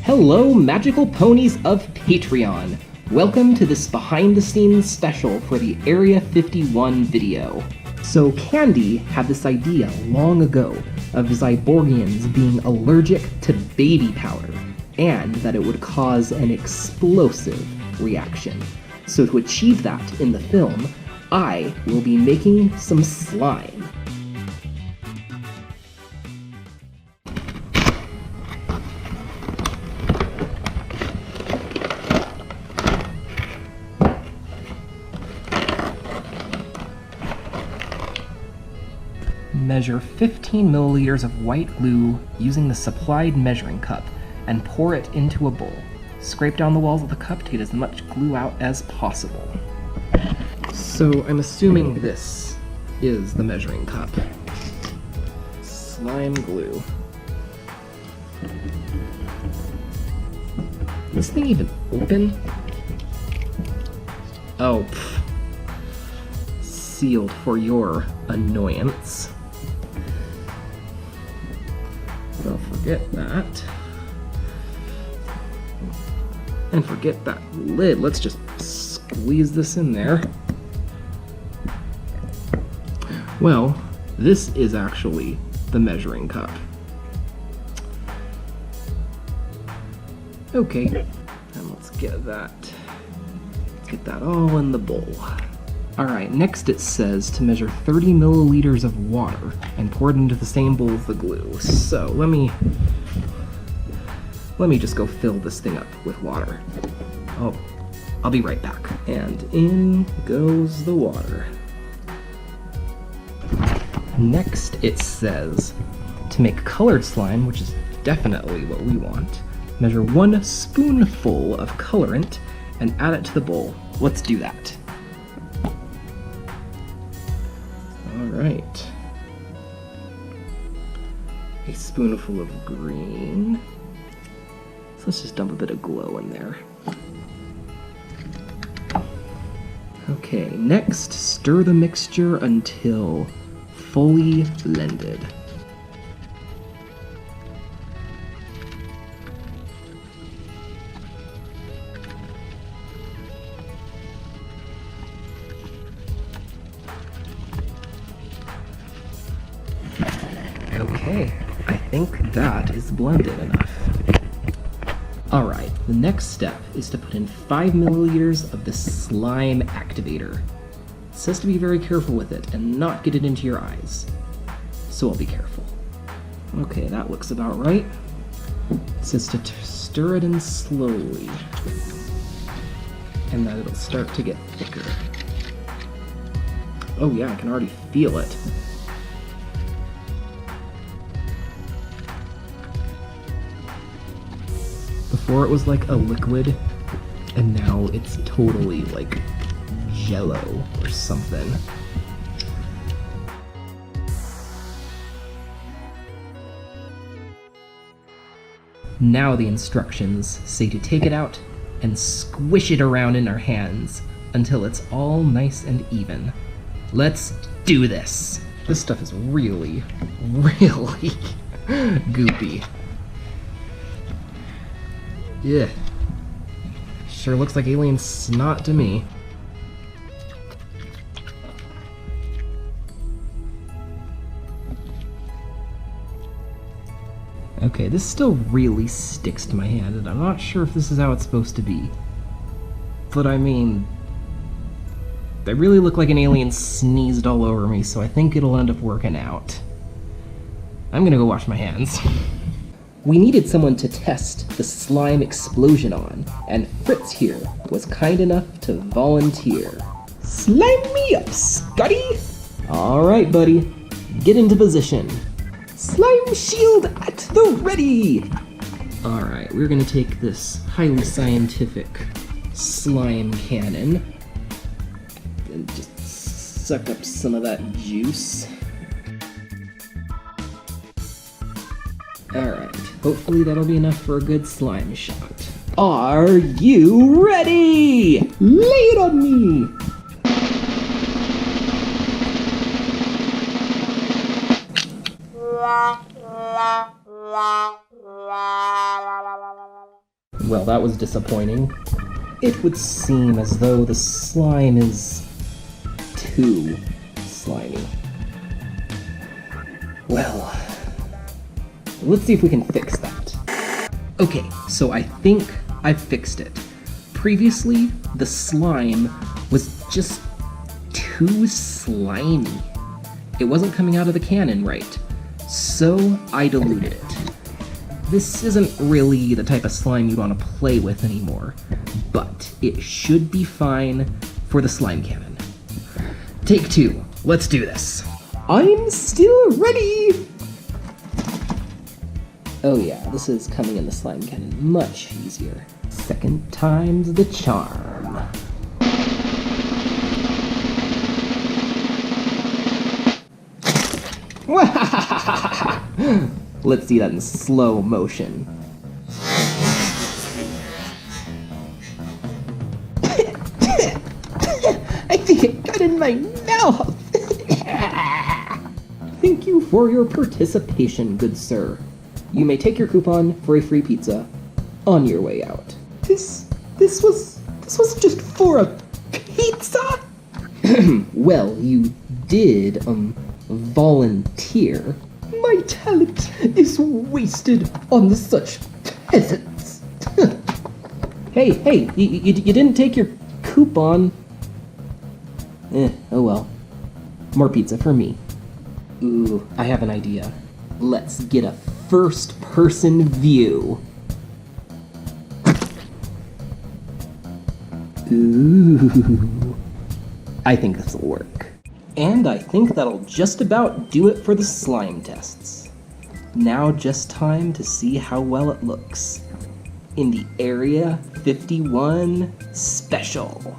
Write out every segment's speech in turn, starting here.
Hello, magical ponies of Patreon! Welcome to this behind-the-scenes special for the Area 51 video. So Candy had this idea long ago of Zyborgians being allergic to baby powder, and that it would cause an explosive reaction. So to achieve that in the film, I will be making some slime. Measure 15 milliliters of white glue using the supplied measuring cup and pour it into a bowl. Scrape down the walls of the cup to get as much glue out as possible. So I'm assuming this is the measuring cup. Slime glue. Is this thing even open? Oh, sealed for your annoyance. Well, forget that. And forget that lid. Let's just squeeze this in there. Well, this is actually the measuring cup. Okay, and let's get that all in the bowl. Alright, next it says to measure 30 milliliters of water and pour it into the same bowl as the glue. So let me just go fill this thing up with water. Oh, I'll be right back. And in goes the water. Next it says to make colored slime, which is definitely what we want, measure 1 spoonful of colorant and add it to the bowl. Let's do that. Alright. A spoonful of green. So let's just dump a bit of glow in there. Okay, next, stir the mixture until fully blended. Okay, I think that is blended enough. Alright, the next step is to put in 5 milliliters of the slime activator. It says to be very careful with it and not get it into your eyes. So I'll be careful. Okay, that looks about right. It says to stir it in slowly, and that it'll start to get thicker. Oh yeah, I can already feel it. Before it was like a liquid, and now it's totally like jello or something. Now the instructions say to take it out and squish it around in our hands until it's all nice and even. Let's do this! This stuff is really, really goopy. Yeah. Sure looks like alien snot to me. Okay, this still really sticks to my hand, and I'm not sure if this is how it's supposed to be. But I mean, they really look like an alien sneezed all over me, so I think it'll end up working out. I'm gonna go wash my hands. We needed someone to test the slime explosion on, and Fritz here was kind enough to volunteer. Slime me up, Scotty! Alright, buddy. Get into position. Slime shield at the ready! Alright, we're gonna take this highly scientific slime cannon and just suck up some of that juice. Alright, hopefully that'll be enough for a good slime shot. Are you ready? Lay it on me! Well, that was disappointing. It would seem as though the slime is too slimy. Well, let's see if we can fix that. Okay, so I think I fixed it. Previously, the slime was just too slimy. It wasn't coming out of the cannon right, so I diluted it. This isn't really the type of slime you want to play with anymore, but it should be fine for the slime cannon. Take 2, let's do this. I'm still ready! Oh yeah, this is coming in the slime cannon much easier. Second time's the charm. Let's see that in slow motion. I think it got in my mouth! Thank you for your participation, good sir. You may take your coupon for a free pizza on your way out. This was just for a pizza? Well, you did, volunteer. My talent is wasted on such peasants. Hey, you didn't take your coupon. Oh well. More pizza for me. Ooh, I have an idea. Let's get a first-person view. Ooh. I think this will work. And I think that'll just about do it for the slime tests. Now just time to see how well it looks in the Area 51 Special.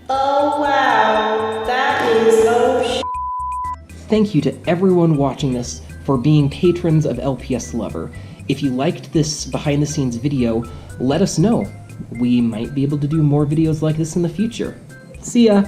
Oh wow, that is Thank you to everyone watching this for being patrons of LPSlover. If you liked this behind-the-scenes video, let us know. We might be able to do more videos like this in the future. See ya!